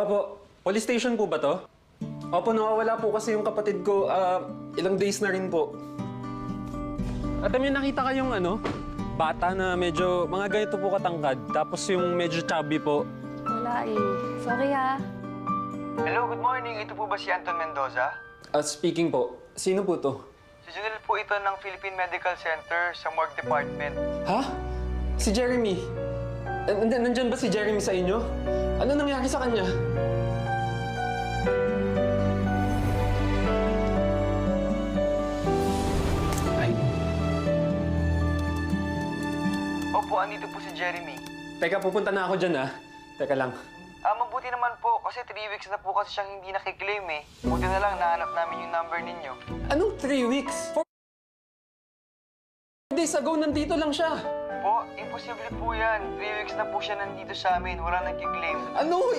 Opo, police station po ba to? Opo, nawawala po kasi yung kapatid ko. Ilang days na rin po. At may nakita kayong bata na medyo mga ganito po katangkad. Tapos yung medyo chubby po. Wala eh. Sorry ha. Hello, good morning. Ito po ba si Anton Mendoza? Speaking po, sino po to? Si Junel po ito ng Philippine Medical Center sa Morgue Department. Ha? Si Jeremy? Nandyan ba si Jeremy sa inyo? Ano nangyari sa kanya? Ay. Opo, andito po si Jeremy. Teka, pupunta na ako dyan Teka lang. Mabuti naman po kasi 3 weeks na po kasi siyang hindi nakiklaim eh. Buti na lang nahanap namin yung number ninyo. Anong 3 weeks? 4 days ago, nandito lang siya. Po, imposible po yan. 3 weeks na po siya nandito sa amin. Wala nagkiklaim. Ano?